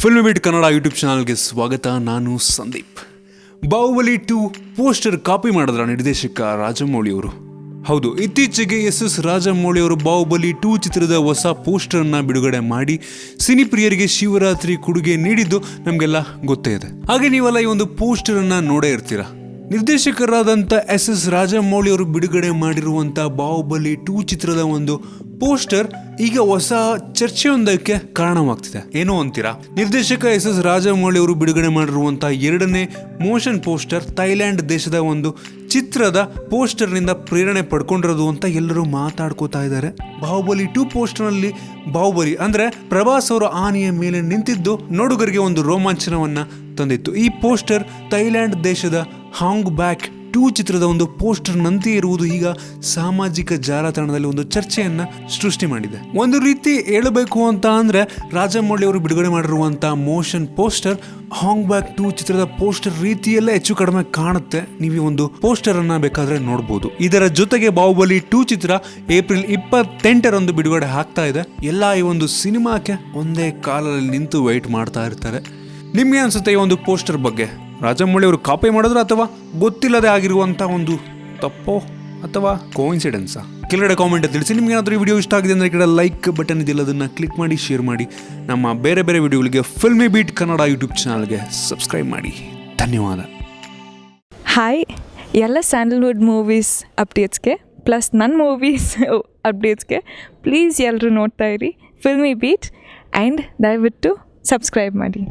Film ಬಿಟ್ Kannada YouTube ಚಾನಲ್ಗೆ ಸ್ವಾಗತ. ನಾನು ಸಂದೀಪ್. ಬಾಹುಬಲಿ 2 ಪೋಸ್ಟರ್ ಕಾಪಿ ಮಾಡಿದ್ರ ನಿರ್ದೇಶಕ ರಾಜಮೌಳಿ ಅವರು. ಹೌದು, ಇತ್ತೀಚೆಗೆ ಎಸ್ ರಾಜಮೌಳಿ ಅವರು ಬಾಹುಬಲಿ 2 ಚಿತ್ರದ ಹೊಸ ಪೋಸ್ಟರ್ ಅನ್ನ ಬಿಡುಗಡೆ ಮಾಡಿ ಸಿನಿ ಪ್ರಿಯರಿಗೆ ಶಿವರಾತ್ರಿ ಕೊಡುಗೆ ನೀಡಿದ್ದು ನಮಗೆಲ್ಲ ಗೊತ್ತೇ ಇದೆ. ಹಾಗೆ ನೀವೆಲ್ಲ ಈ ಒಂದು ಪೋಸ್ಟರ್ ಅನ್ನ ನೋಡೇ ಇರ್ತೀರಾ. ನಿರ್ದೇಶಕರಾದಂಥ ಎಸ್ ರಾಜಮೌಳಿ ಅವರು ಬಿಡುಗಡೆ ಮಾಡಿರುವಂಥ ಬಾಹುಬಲಿ 2 ಚಿತ್ರದ ಒಂದು ಪೋಸ್ಟರ್ ಈಗ ಹೊಸ ಚರ್ಚೆಯೊಂದಕ್ಕೆ ಕಾರಣವಾಗ್ತಿದೆ. ಏನು ಅಂತೀರಾ? ನಿರ್ದೇಶಕ ಎಸ್ ರಾಜಮೌಳಿ ಅವರು ಬಿಡುಗಡೆ ಮಾಡಿರುವಂತಹ 2ನೇ ಮೋಷನ್ ಪೋಸ್ಟರ್ ಥೈಲ್ಯಾಂಡ್ ದೇಶದ ಒಂದು ಚಿತ್ರದ ಪೋಸ್ಟರ್ನಿಂದ ಪ್ರೇರಣೆ ಪಡ್ಕೊಂಡಿರೋದು ಅಂತ ಎಲ್ಲರೂ ಮಾತಾಡ್ಕೋತಾ ಇದ್ದಾರೆ. ಬಾಹುಬಲಿ 2 ಪೋಸ್ಟರ್ನಲ್ಲಿ ಬಾಹುಬಲಿ ಅಂದ್ರೆ ಪ್ರಭಾಸ್ ಅವರ ಆನೆಯ ಮೇಲೆ ನಿಂತಿದ್ದು ನೋಡುಗರಿಗೆ ಒಂದು ರೋಮಾಂಚನವನ್ನ ತಂದಿತ್ತು. ಈ ಪೋಸ್ಟರ್ ಥೈಲ್ಯಾಂಡ್ ದೇಶದ ಹಾಂಗ್ ಬ್ಯಾಕ್ 2 ಚಿತ್ರದ ಒಂದು ಪೋಸ್ಟರ್ ನಂತೆ ಇರುವುದು ಈಗ ಸಾಮಾಜಿಕ ಜಾಲತಾಣದಲ್ಲಿ ಒಂದು ಚರ್ಚೆಯನ್ನ ಸೃಷ್ಟಿ ಮಾಡಿದೆ. ಒಂದು ರೀತಿ ಹೇಳಬೇಕು ಅಂತ ಅಂದ್ರೆ ರಾಜಮೌಳಿ ಅವರು ಬಿಡುಗಡೆ ಮಾಡಿರುವಂತಹ ಮೋಷನ್ ಪೋಸ್ಟರ್ ಹಾಂಗ್ ಬ್ಯಾಕ್ 2 ಚಿತ್ರದ ಪೋಸ್ಟರ್ ರೀತಿಯಲ್ಲೇ ಹೆಚ್ಚು ಕಡಿಮೆ ಕಾಣುತ್ತೆ. ನೀವು ಈ ಒಂದು ಪೋಸ್ಟರ್ ಅನ್ನ ಬೇಕಾದ್ರೆ ನೋಡಬಹುದು. ಇದರ ಜೊತೆಗೆ ಬಾಹುಬಲಿ 2 ಚಿತ್ರ ಏಪ್ರಿಲ್ 28ರಂದು ಬಿಡುಗಡೆ ಆಗ್ತಾ ಇದೆ. ಎಲ್ಲ ಈ ಒಂದು ಸಿನಿಮಾಕ್ಕೆ ಒಂದೇ ಕಾಲಲ್ಲಿ ನಿಂತು ವೆಯ್ಟ್ ಮಾಡ್ತಾ ಇರ್ತಾರೆ. ನಿಮ್ಗೆ ಅನ್ಸುತ್ತೆ ಈ ಒಂದು ಪೋಸ್ಟರ್ ಬಗ್ಗೆ? ರಾಜಮೌಳಿ ಅವರು ಕಾಪಿ ಮಾಡಿದ್ರು ಅಥವಾ ಗೊತ್ತಿಲ್ಲದೆ ಆಗಿರುವಂತ ಒಂದು ತಪ್ಪೋ ಅಥವಾ ಕೋಇನ್ಸಿಡೆನ್ಸಾ? ಕೆಳಗಡೆ ಕಾಮೆಂಟ್ ತಿಳಿಸಿ. ನಿಮ್ಗೆ ಏನಾದರೂ ಈ ವಿಡಿಯೋ ಇಷ್ಟ ಆಗಿದೆ ಅಂದರೆ ಕೆಳಗಡೆ ಲೈಕ್ ಬಟನ್ ಇದೆಯಲ್ಲ, ಅದನ್ನು ಕ್ಲಿಕ್ ಮಾಡಿ ಶೇರ್ ಮಾಡಿ. ನಮ್ಮ ಬೇರೆ ಬೇರೆ ವಿಡಿಯೋಗಳಿಗೆ ಫಿಲ್ಮಿ ಬೀಟ್ ಕನ್ನಡ ಯೂಟ್ಯೂಬ್ ಚಾನಲ್ಗೆ ಸಬ್ಸ್ಕ್ರೈಬ್ ಮಾಡಿ. ಧನ್ಯವಾದ. ಹಾಯ್, ಎಲ್ಲ ಸ್ಯಾಂಡಲ್ವುಡ್ ಮೂವೀಸ್ ಅಪ್ಡೇಟ್ಸ್ಗೆ ಪ್ಲಸ್ ನನ್ನ ಮೂವೀಸ್ ಅಪ್ಡೇಟ್ಸ್ಗೆ ಪ್ಲೀಸ್ ಎಲ್ಲರೂ ನೋಡ್ತಾ ಇರಿ ಫಿಲ್ಮಿ ಬೀಟ್ ಆ್ಯಂಡ್ ದಯವಿಟ್ಟು ಸಬ್ಸ್ಕ್ರೈಬ್ ಮಾಡಿ.